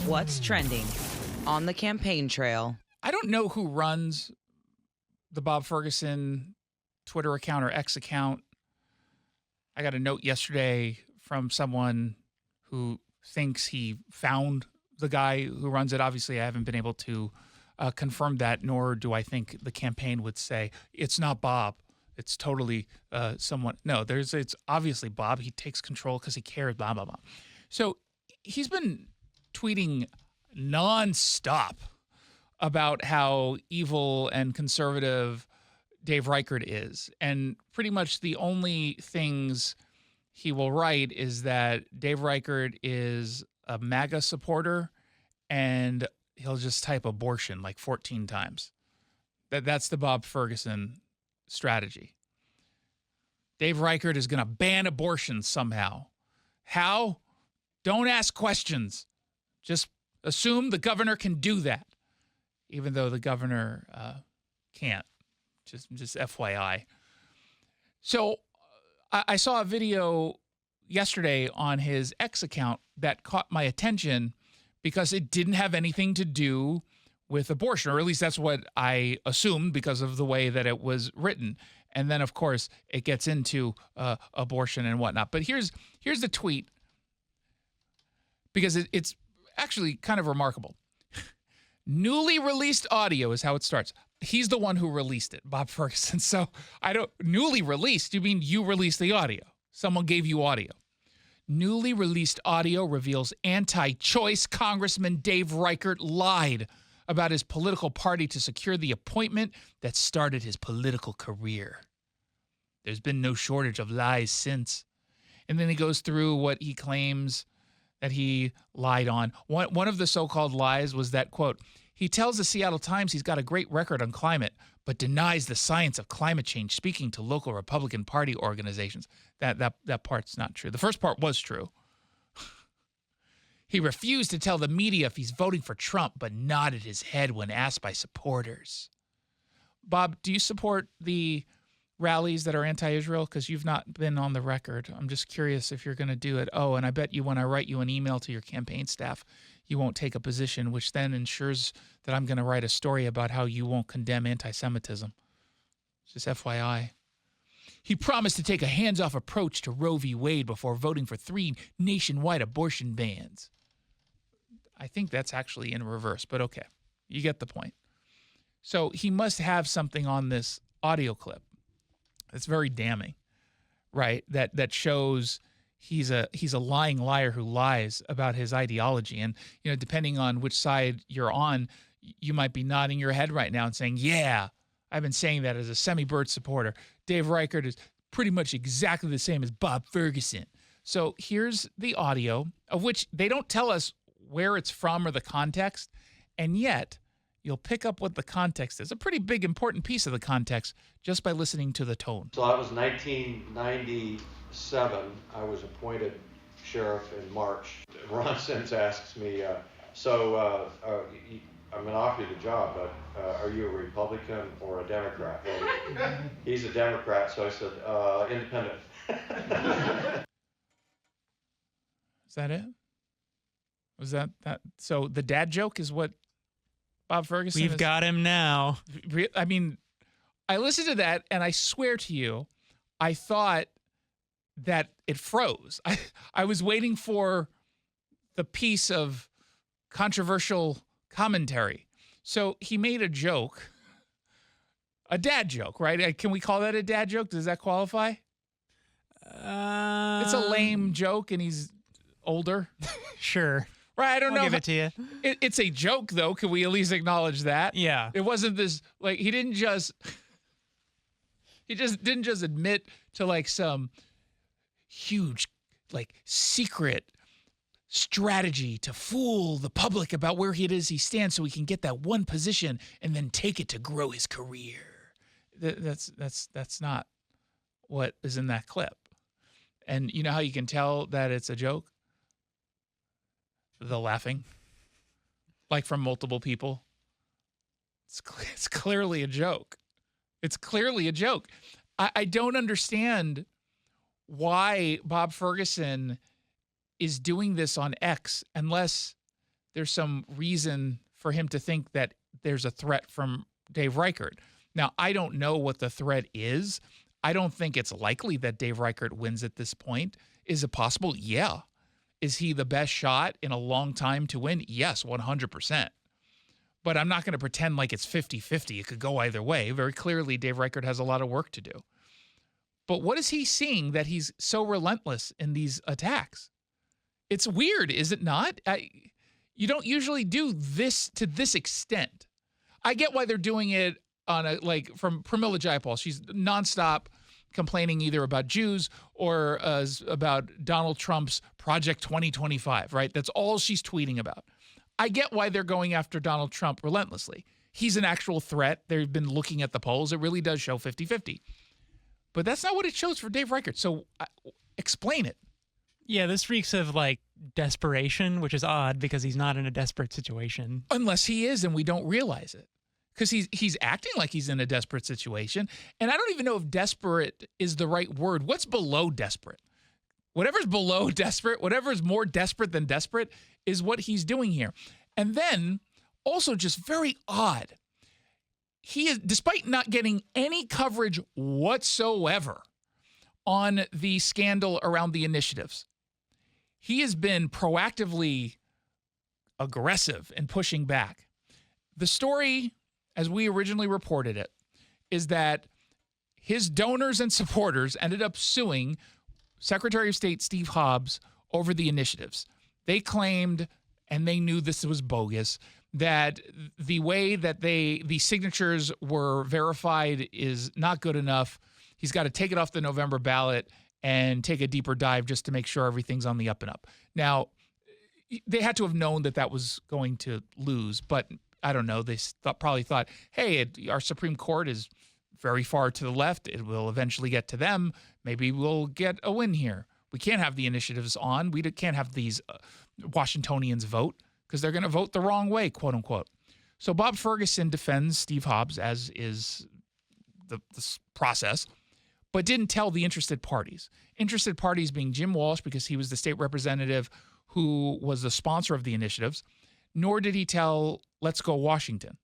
What's trending on the campaign trail? I don't know who runs the Bob Ferguson Twitter account or X account. I got a note yesterday from someone who thinks he found the guy who runs it. Obviously, I haven't been able to confirm that, nor do I think the campaign would say, it's not Bob. It's totally someone. No, it's obviously Bob. He takes control because he cares, blah, blah, blah. So he's been tweeting nonstop about how evil and conservative Dave Reichert is. And pretty much the only things he will write is that Dave Reichert is a MAGA supporter, and he'll just type abortion like 14 times. That's the Bob Ferguson strategy. Dave Reichert is going to ban abortion somehow. How? Don't ask questions. Just assume the governor can do that, even though the governor can't. Just FYI. So I saw a video yesterday on his X account that caught my attention because it didn't have anything to do with abortion, or at least that's what I assumed because of the way that it was written. And then, of course, it gets into abortion and whatnot. But here's the tweet, because it's actually kind of remarkable. Newly released audio is how it starts. He's the one who released it, Bob Ferguson. So newly released, you mean you released the audio. Someone gave you audio. Newly released audio reveals anti-choice Congressman Dave Reichert lied about his political party to secure the appointment that started his political career. There's been no shortage of lies since. And then he goes through what he claims that he lied on. One of the so-called lies was that, quote, he tells the Seattle Times he's got a great record on climate, but denies the science of climate change, speaking to local Republican Party organizations. That part's not true. The first part was true. He refused to tell the media if he's voting for Trump, but nodded his head when asked by supporters. Bob, do you support the rallies that are anti-Israel? Because you've not been on the record. I'm just curious if you're going to do it. Oh, and I bet you when I write you an email to your campaign staff, you won't take a position, which then ensures that I'm going to write a story about how you won't condemn anti-Semitism. Just FYI. He promised to take a hands-off approach to Roe v. Wade before voting for 3 nationwide abortion bans. I think that's actually in reverse, but okay. You get the point. So he must have something on this audio clip that's very damning, right? That shows he's a lying liar who lies about his ideology. And, depending on which side you're on, you might be nodding your head right now and saying, yeah, I've been saying that as a semi-Byrd supporter. Dave Reichert is pretty much exactly the same as Bob Ferguson. So here's the audio, of which they don't tell us where it's from or the context, and yet you'll pick up what the context is. A pretty big, important piece of the context just by listening to the tone. So that was 1997. I was appointed sheriff in March. Ron Sims asks me, I'm going to offer you the job, but are you a Republican or a Democrat? Well, he's a Democrat, so I said, independent. Is that it? Was that? So the dad joke is what Bob Ferguson We've got him now. I mean, I listened to that, and I swear to you, I thought that it froze. I was waiting for the piece of controversial commentary. So he made a joke, a dad joke, right? Can we call that a dad joke? Does that qualify? It's a lame joke, and he's older. Sure. Right, I don't know. I'll give it to you. It's a joke, though. Can we at least acknowledge that? Yeah. It wasn't this, he didn't just admit to some huge, secret strategy to fool the public about where it is he stands so he can get that one position and then take it to grow his career. That's not what is in that clip. And you know how you can tell that it's a joke? The laughing, from multiple people. It's clearly a joke. It's clearly a joke. I don't understand why Bob Ferguson is doing this on X unless there's some reason for him to think that there's a threat from Dave Reichert. Now, I don't know what the threat is. I don't think it's likely that Dave Reichert wins at this point. Is it possible? Yeah. Is he the best shot in a long time to win? Yes, 100%. But I'm not going to pretend like it's 50-50. It could go either way. Very clearly, Dave Reichert has a lot of work to do. But what is he seeing that he's so relentless in these attacks? It's weird, is it not? You don't usually do this to this extent. I get why they're doing it on from Pramila Jayapal. She's nonstop complaining either about Jews or about Donald Trump's Project 2025, right? That's all she's tweeting about. I get why they're going after Donald Trump relentlessly. He's an actual threat. They've been looking at the polls. It really does show 50-50. But that's not what it shows for Dave Reichert. So explain it. Yeah, this reeks of desperation, which is odd because he's not in a desperate situation. Unless he is and we don't realize it. Because he's acting like he's in a desperate situation. And I don't even know if desperate is the right word. What's below desperate? Whatever's below desperate, whatever's more desperate than desperate is what he's doing here. And then also just very odd. He is, despite not getting any coverage whatsoever on the scandal around the initiatives, he has been proactively aggressive in pushing back. The story, as we originally reported it, is that his donors and supporters ended up suing Secretary of State Steve Hobbs over the initiatives. They claimed, and they knew this was bogus, that the way that the signatures were verified is not good enough. He's got to take it off the November ballot and take a deeper dive just to make sure everything's on the up and up. Now, they had to have known that that was going to lose, but I don't know. They probably thought, hey, our Supreme Court is very far to the left. It will eventually get to them. Maybe we'll get a win here. We can't have the initiatives on. We can't have these Washingtonians vote because they're going to vote the wrong way, quote unquote. So Bob Ferguson defends Steve Hobbs, as is the process, but didn't tell the interested parties. Interested parties being Jim Walsh, because he was the state representative who was the sponsor of the initiatives, nor did he tell Let's Go Washington.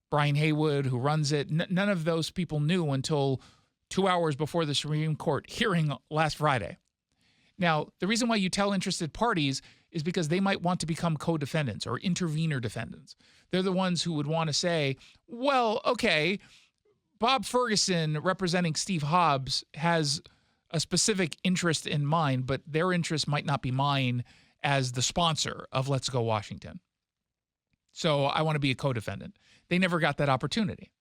Brian Haywood, who runs it, none of those people knew until 2 hours before the Supreme Court hearing last Friday. Now, the reason why you tell interested parties is because they might want to become co-defendants or intervener defendants. They're the ones who would want to say, well, okay, Bob Ferguson representing Steve Hobbs has a specific interest in mine, but their interest might not be mine as the sponsor of Let's Go Washington. So I want to be a co-defendant. They never got that opportunity.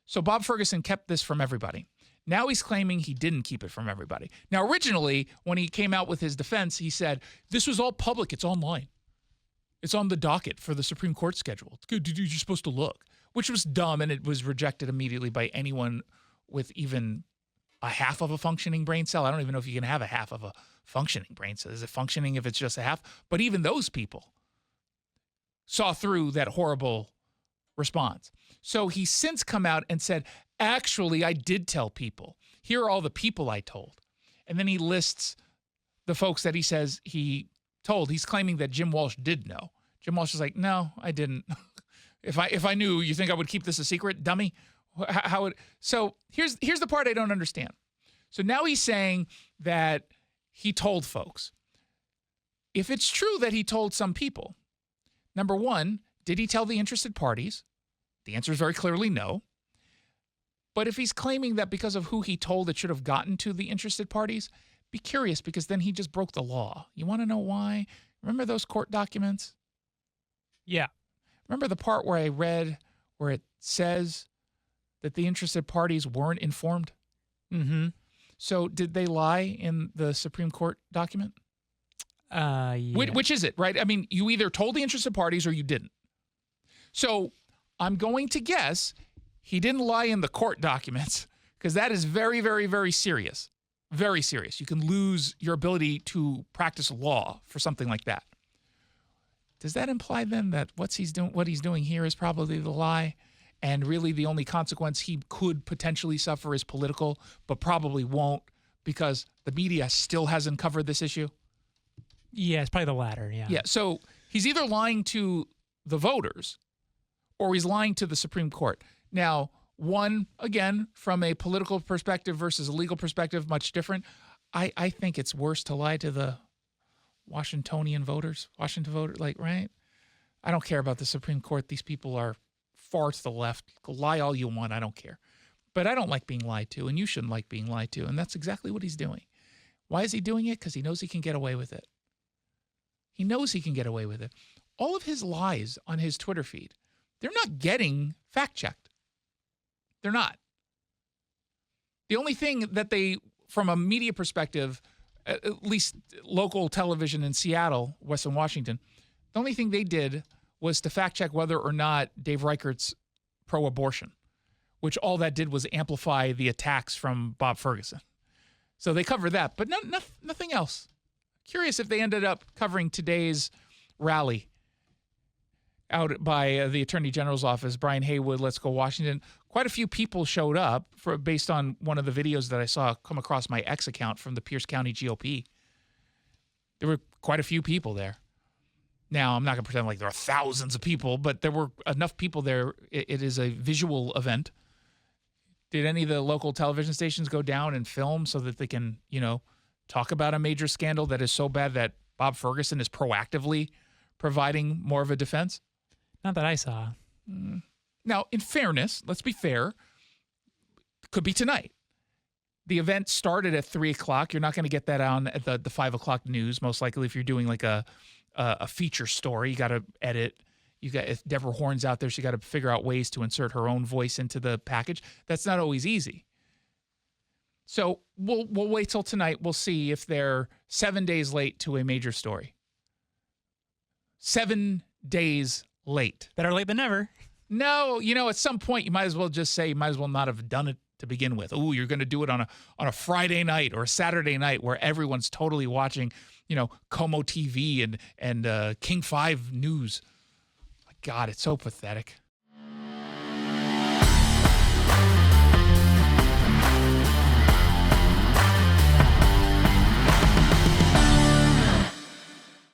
So Bob Ferguson kept this from everybody. Now he's claiming he didn't keep it from everybody. Now, originally, when he came out with his defense, he said, this was all public. It's online. It's on the docket for the Supreme Court schedule. It's good. You're supposed to look, which was dumb, and it was rejected immediately by anyone with even a half of a functioning brain cell. I don't even know if you can have a half of a functioning brain cell. Is it functioning if it's just a half? But even those people saw through that horrible response. So he's since come out and said, actually, I did tell people. Here are all the people I told. And then he lists the folks that he says he told. He's claiming that Jim Walsh did know. Jim Walsh is like, no, I didn't. If I knew, you think I would keep this a secret, dummy? So here's the part I don't understand. So now he's saying that he told folks. If it's true that he told some people, number one, did he tell the interested parties? The answer is very clearly no. But if he's claiming that because of who he told it should have gotten to the interested parties, be curious, because then he just broke the law. You want to know why? Remember those court documents? Yeah. Remember the part where I read where it says that the interested parties weren't informed? Mm-hmm. So did they lie in the Supreme Court document? Yeah. Which is it, right? I mean, you either told the interested parties or you didn't. So I'm going to guess he didn't lie in the court documents, because that is very, very, very serious. Very serious. You can lose your ability to practice law for something like that. Does that imply then that what he's doing here is probably the lie, and really the only consequence he could potentially suffer is political, but probably won't because the media still hasn't covered this issue? Yeah, it's probably the latter, yeah. Yeah, so He's either lying to the voters or he's lying to the Supreme Court. Now, one, again, from a political perspective versus a legal perspective, much different. I think it's worse to lie to the Washington voters, right? I don't care about the Supreme Court. These people are far to the left. Lie all you want. I don't care. But I don't like being lied to, and you shouldn't like being lied to, and that's exactly what he's doing. Why is he doing it? Because he knows he can get away with it. He knows he can get away with it. All of his lies on his Twitter feed, they're not getting fact-checked. They're not. The only thing that they, from a media perspective, at least local television in Seattle, Western Washington, the only thing they did was to fact-check whether or not Dave Reichert's pro-abortion, which all that did was amplify the attacks from Bob Ferguson. So they covered that, but nothing else. Curious if they ended up covering today's rally out by the Attorney General's office, Brian Haywood, Let's Go Washington. Quite a few people showed up based on one of the videos that I saw come across my X account from the Pierce County GOP. There were quite a few people there. Now, I'm not going to pretend like there are thousands of people, but there were enough people there. It is a visual event. Did any of the local television stations go down and film so that they can, talk about a major scandal that is so bad that Bob Ferguson is proactively providing more of a defense? Not that I saw. Now, in fairness, let's be fair. Could be tonight. The event started at 3 o'clock. You're not going to get that on at the 5 o'clock news. Most likely, if you're doing like a feature story, you got to edit. If Deborah Horn's out there, she got to figure out ways to insert her own voice into the package. That's not always easy. So we'll wait till tonight. We'll see if they're 7 days late to a major story. 7 days late. Better late than never. No, at some point you might as well just say you might as well not have done it to begin with. Oh, you're going to do it on a Friday night or a Saturday night where everyone's totally watching, Como TV and King 5 News. My God, it's so pathetic.